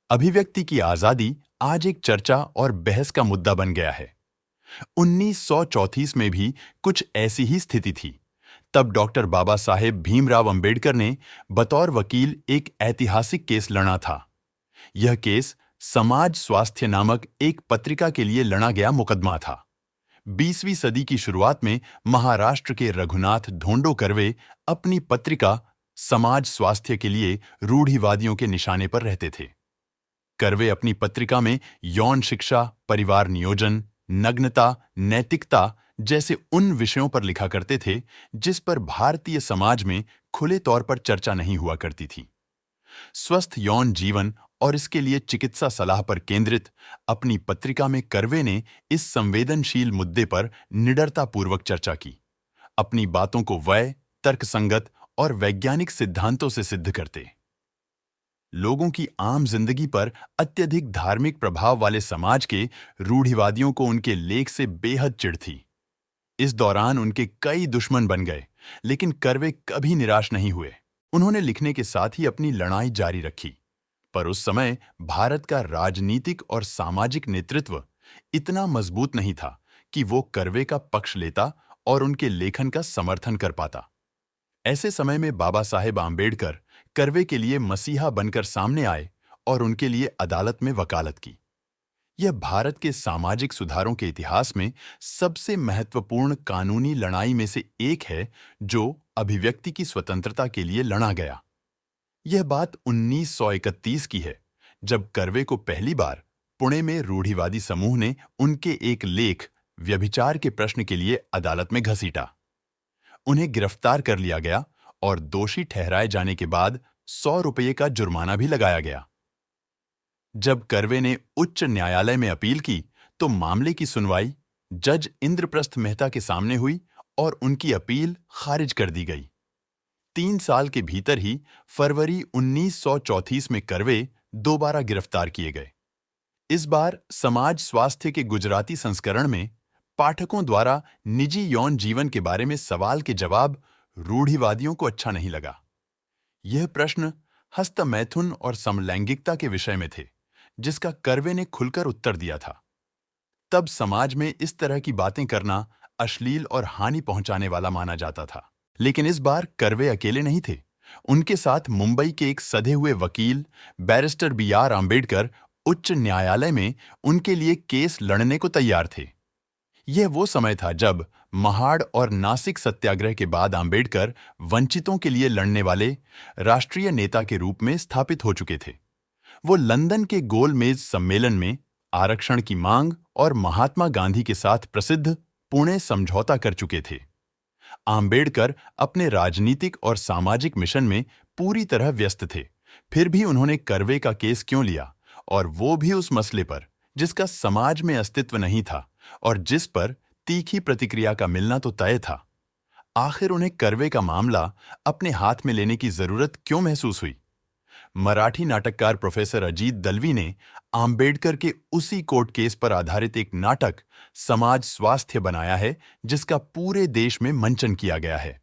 अभिव्यक्ति की आजादी आज एक चर्चा और बहस का मुद्दा बन गया है। 1934 में भी कुछ ऐसी ही स्थिति थी। तब डॉक्टर बाबा साहेब भीमराव अंबेडकर ने बतौर वकील एक ऐतिहासिक केस लड़ा था। यह केस समाज स्वास्थ्य नामक एक पत्रिका के लिए लड़ा गया मुकदमा था। 20वीं सदी की शुरुआत में महाराष्ट्र के रघुनाथ ढोंडो कर्वे अपनी पत्रिका समाज स्वास्थ्य के लिए रूढ़िवादियों के निशाने पर रहते थे। कर्वे अपनी पत्रिका में यौन शिक्षा, परिवार नियोजन, नग्नता, नैतिकता जैसे उन विषयों पर लिखा करते थे जिस पर भारतीय समाज में खुले तौर पर चर्चा नहीं हुआ करती थी। स्वस्थ यौन जीवन और इसके लिए चिकित्सा सलाह पर केंद्रित अपनी पत्रिका में कर्वे ने इस संवेदनशील मुद्दे पर निडरतापूर्वक चर्चा की, अपनी बातों को वैध, तर्कसंगत और वैज्ञानिक सिद्धांतों से सिद्ध करते। लोगों की आम जिंदगी पर अत्यधिक धार्मिक प्रभाव वाले समाज के रूढ़िवादियों को उनके लेख से बेहद चिढ़ थी। इस दौरान उनके कई दुश्मन बन गए, लेकिन कर्वे कभी निराश नहीं हुए। उन्होंने लिखने के साथ ही अपनी लड़ाई जारी रखी। पर उस समय भारत का राजनीतिक और सामाजिक नेतृत्व इतना मजबूत नहीं था कि वो कर्वे का पक्ष लेता और उनके लेखन का समर्थन कर पाता। ऐसे समय में बाबा साहेब आम्बेडकर कर्वे के लिए मसीहा बनकर सामने आए और उनके लिए अदालत में वकालत की। यह भारत के सामाजिक सुधारों के इतिहास में सबसे महत्वपूर्ण कानूनी लड़ाई में से एक है जो अभिव्यक्ति की स्वतंत्रता के लिए लड़ा गया। यह बात 1931 की है, जब कर्वे को पहली बार पुणे में रूढ़िवादी समूह ने उनके एक लेख व्यभिचार के प्रश्न के लिए अदालत में घसीटा। उन्हें गिरफ्तार कर लिया गया और दोषी ठहराए जाने के बाद 100 रुपये का जुर्माना भी लगाया गया। जब कर्वे ने उच्च न्यायालय में अपील की तो मामले की सुनवाई जज इंद्रप्रस्थ मेहता के सामने हुई और उनकी अपील खारिज कर दी गई। 3 साल के भीतर ही फरवरी 1934 में कर्वे दोबारा गिरफ्तार किए गए। इस बार समाज स्वास्थ्य के गुजराती संस्करण में पाठकों द्वारा निजी यौन जीवन के बारे में सवाल के जवाब रूढ़िवादियों को अच्छा नहीं लगा। यह प्रश्न हस्तमैथुन और समलैंगिकता के विषय में थे, जिसका कर्वे ने खुलकर उत्तर दिया था। तब समाज में इस तरह की बातें करना अश्लील और हानि पहुंचाने वाला माना जाता था। लेकिन इस बार कर्वे अकेले नहीं थे। उनके साथ मुंबई के एक सधे हुए वकील बैरिस्टर बी.आर. आम्बेडकर उच्च न्यायालय में उनके लिए केस लड़ने को तैयार थे। यह वो समय था जब महाड़ और नासिक सत्याग्रह के बाद आम्बेडकर वंचितों के लिए लड़ने वाले राष्ट्रीय नेता के रूप में स्थापित हो चुके थे। वो लंदन के गोलमेज सम्मेलन में आरक्षण की मांग और महात्मा गांधी के साथ प्रसिद्ध पुणे समझौता कर चुके थे। आम्बेडकर अपने राजनीतिक और सामाजिक मिशन में पूरी तरह व्यस्त थे, फिर भी उन्होंने कर्वे का केस क्यों लिया, और वो भी उस मसले पर जिसका समाज में अस्तित्व नहीं था और जिस पर तीखी प्रतिक्रिया का मिलना तो तय था। आखिर उन्हें कर्वे का मामला अपने हाथ में लेने की जरूरत क्यों महसूस हुई? मराठी नाटककार प्रोफेसर अजीत दलवी ने आम्बेडकर के उसी कोर्ट केस पर आधारित एक नाटक समाज स्वास्थ्य बनाया है, जिसका पूरे देश में मंचन किया गया है।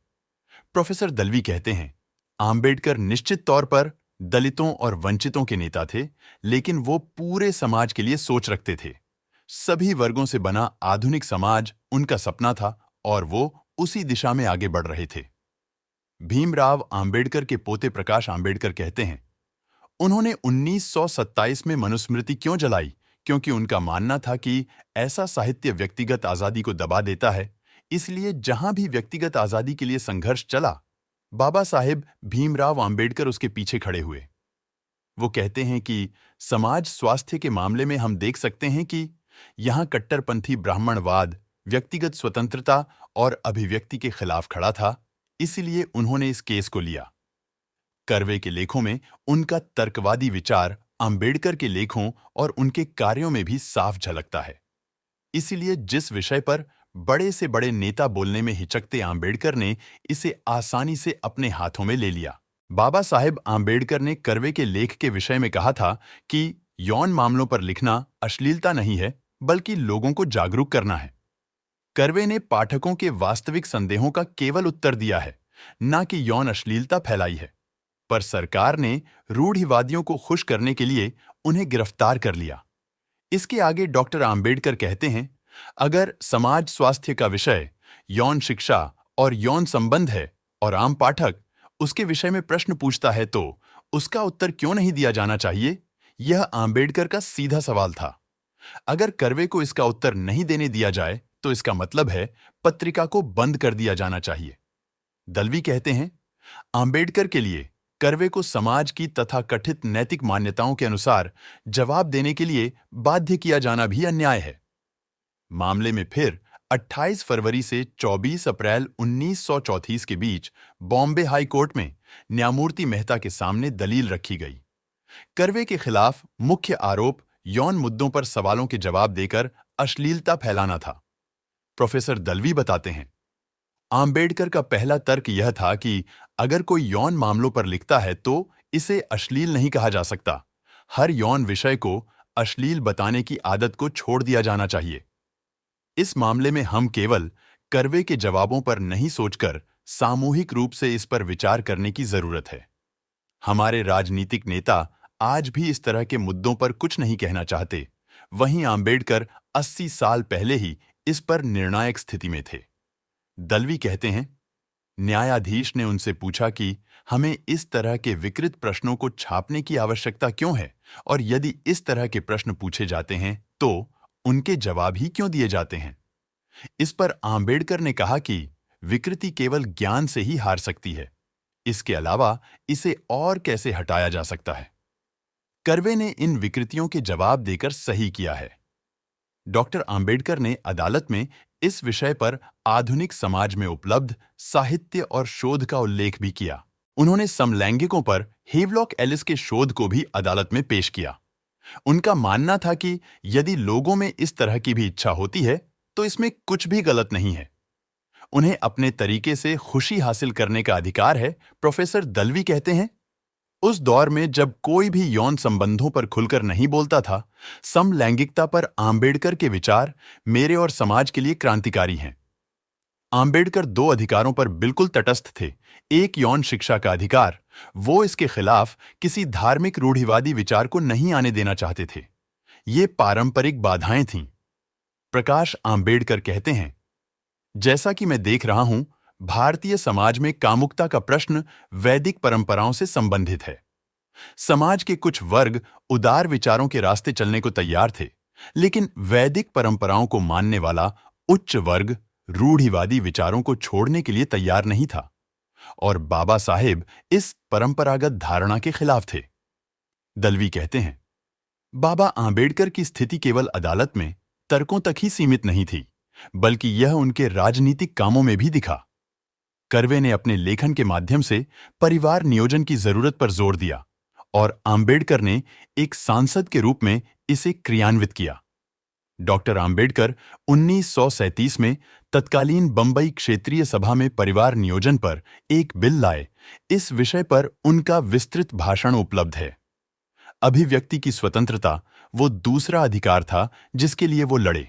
प्रोफेसर दलवी कहते हैं, आम्बेडकर निश्चित तौर पर दलितों और वंचितों के नेता थे, लेकिन वो पूरे समाज के लिए सोच रखते थे। सभी वर्गों से बना आधुनिक समाज उनका सपना था और वो उसी दिशा में आगे बढ़ रहे थे। भीमराव आम्बेडकर के पोते प्रकाश आम्बेडकर कहते हैं, उन्होंने 1927 में मनुस्मृति क्यों जलाई? क्योंकि उनका मानना था कि ऐसा साहित्य व्यक्तिगत आजादी को दबा देता है। इसलिए जहां भी व्यक्तिगत आजादी के लिए संघर्ष चला, बाबा साहेब भीमराव आम्बेडकर उसके पीछे खड़े हुए। वो कहते हैं कि समाज स्वास्थ्य के मामले में हम देख सकते हैं कि यहां कट्टरपंथी ब्राह्मणवाद व्यक्तिगत स्वतंत्रता और अभिव्यक्ति के खिलाफ खड़ा था, इसलिए उन्होंने इस केस को लिया। कर्वे के लेखों में उनका तर्कवादी विचार आम्बेडकर के लेखों और उनके कार्यों में भी साफ झलकता है। इसीलिए जिस विषय पर बड़े से बड़े नेता बोलने में हिचकते आम्बेडकर ने इसे आसानी से अपने हाथों में ले लिया। बाबा साहेब आम्बेडकर ने कर्वे के लेख के विषय में कहा था कि यौन मामलों पर लिखना अश्लीलता नहीं है, बल्कि लोगों को जागरूक करना है। कर्वे ने पाठकों के वास्तविक संदेहों का केवल उत्तर दिया है, न कि यौन अश्लीलता फैलाई है। पर सरकार ने रूढ़िवादियों को खुश करने के लिए उन्हें गिरफ्तार कर लिया। इसके आगे डॉक्टर आंबेडकर कहते हैं, अगर समाज स्वास्थ्य का विषय यौन शिक्षा और यौन संबंध है और आम पाठक उसके विषय में प्रश्न पूछता है तो उसका उत्तर क्यों नहीं दिया जाना चाहिए? यह आंबेडकर का सीधा सवाल था। अगर कर्वे को इसका उत्तर नहीं देने दिया जाए तो इसका मतलब है पत्रिका को बंद कर दिया जाना चाहिए। दलवी कहते हैं, आंबेडकर के लिए कर्वे को समाज की तथाकथित नैतिक मान्यताओं के अनुसार जवाब देने के लिए बाध्य किया जाना भी अन्याय है। मामले में फिर 28 फरवरी से 24 अप्रैल 1934 के बीच बॉम्बे हाई कोर्ट में न्यायमूर्ति मेहता के सामने दलील रखी गई। कर्वे के खिलाफ मुख्य आरोप यौन मुद्दों पर सवालों के जवाब देकर अश्लीलता फैलाना था। प्रोफेसर दलवी बताते हैं, आंबेडकर का पहला तर्क यह था कि अगर कोई यौन मामलों पर लिखता है तो इसे अश्लील नहीं कहा जा सकता। हर यौन विषय को अश्लील बताने की आदत को छोड़ दिया जाना चाहिए। इस मामले में हम केवल कर्वे के जवाबों पर नहीं सोचकर सामूहिक रूप से इस पर विचार करने की जरूरत है। हमारे राजनीतिक नेता आज भी इस तरह के मुद्दों पर कुछ नहीं कहना चाहते। वहीं आंबेडकर 80 साल पहले ही इस पर निर्णायक स्थिति में थे। दलवी कहते हैं, न्यायाधीश ने उनसे पूछा कि हमें इस तरह के विकृत प्रश्नों को छापने की आवश्यकता क्यों है और यदि इस तरह के प्रश्न पूछे जाते हैं तो उनके जवाब ही क्यों दिए जाते हैं। इस पर आंबेडकर ने कहा कि विकृति केवल ज्ञान से ही हार सकती है, इसके अलावा इसे और कैसे हटाया जा सकता है। कर्वे ने इन विकृतियों के जवाब देकर सही किया है। डॉक्टर आंबेडकर ने अदालत में इस विषय पर आधुनिक समाज में उपलब्ध साहित्य और शोध का उल्लेख भी किया। उन्होंने समलैंगिकों पर हेवलॉक एलिस के शोध को भी अदालत में पेश किया। उनका मानना था कि यदि लोगों में इस तरह की भी इच्छा होती है तो इसमें कुछ भी गलत नहीं है। उन्हें अपने तरीके से खुशी हासिल करने का अधिकार है। प्रोफेसर दलवी कहते हैं, उस दौर में जब कोई भी यौन संबंधों पर खुलकर नहीं बोलता था, समलैंगिकता पर आंबेडकर के विचार मेरे और समाज के लिए क्रांतिकारी हैं। आंबेडकर दो अधिकारों पर बिल्कुल तटस्थ थे। एक यौन शिक्षा का अधिकार, वो इसके खिलाफ किसी धार्मिक रूढ़िवादी विचार को नहीं आने देना चाहते थे। ये पारंपरिक बाधाएं थीं। प्रकाश आंबेडकर कहते हैं, जैसा कि मैं देख रहा हूं, भारतीय समाज में कामुकता का प्रश्न वैदिक परंपराओं से संबंधित है। समाज के कुछ वर्ग उदार विचारों के रास्ते चलने को तैयार थे, लेकिन वैदिक परंपराओं को मानने वाला उच्च वर्ग रूढ़िवादी विचारों को छोड़ने के लिए तैयार नहीं था और बाबा साहेब इस परंपरागत धारणा के खिलाफ थे। दलवी कहते हैं, बाबा आंबेडकर की स्थिति केवल अदालत में तर्कों तक ही सीमित नहीं थी, बल्कि यह उनके राजनीतिक कामों में भी दिखा। कर्वे ने अपने लेखन के माध्यम से परिवार नियोजन की जरूरत पर जोर दिया और आंबेडकर ने एक सांसद के रूप में इसे क्रियान्वित किया। डॉक्टर आंबेडकर 1937 में तत्कालीन बंबई क्षेत्रीय सभा में परिवार नियोजन पर एक बिल लाए। इस विषय पर उनका विस्तृत भाषण उपलब्ध है। अभिव्यक्ति की स्वतंत्रता वो दूसरा अधिकार था जिसके लिए वो लड़े।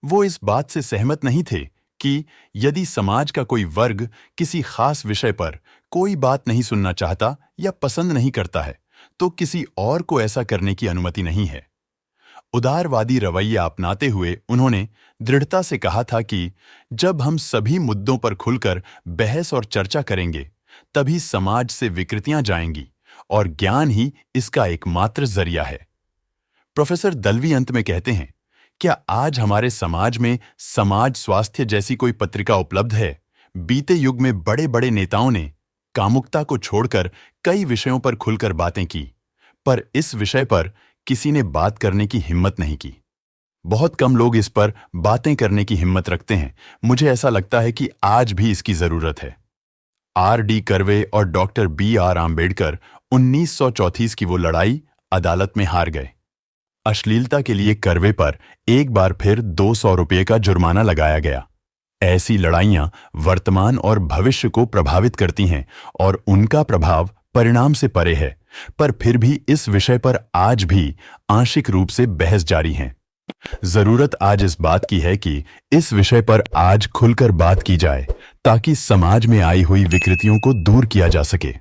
वो इस बात से सहमत नहीं थे कि यदि समाज का कोई वर्ग किसी खास विषय पर कोई बात नहीं सुनना चाहता या पसंद नहीं करता है तो किसी और को ऐसा करने की अनुमति नहीं है। उदारवादी रवैया अपनाते हुए उन्होंने दृढ़ता से कहा था कि जब हम सभी मुद्दों पर खुलकर बहस और चर्चा करेंगे तभी समाज से विकृतियां जाएंगी और ज्ञान ही इसका एकमात्र जरिया है। प्रोफेसर दलवी अंत में कहते हैं, क्या आज हमारे समाज में समाज स्वास्थ्य जैसी कोई पत्रिका उपलब्ध है? बीते युग में बड़े बड़े नेताओं ने कामुकता को छोड़कर कई विषयों पर खुलकर बातें की, पर इस विषय पर किसी ने बात करने की हिम्मत नहीं की। बहुत कम लोग इस पर बातें करने की हिम्मत रखते हैं। मुझे ऐसा लगता है कि आज भी इसकी जरूरत है। R.D. कर्वे और डॉक्टर B.R. आंबेडकर 1934 की वो लड़ाई अदालत में हार गए। अश्लीलता के लिए कर्वे पर एक बार फिर 200 रुपये का जुर्माना लगाया गया। ऐसी लड़ाइयां वर्तमान और भविष्य को प्रभावित करती हैं और उनका प्रभाव परिणाम से परे है, पर फिर भी इस विषय पर आज भी आंशिक रूप से बहस जारी है। जरूरत आज इस बात की है कि इस विषय पर आज खुलकर बात की जाए ताकि समाज में आई हुई विकृतियों को दूर किया जा सके।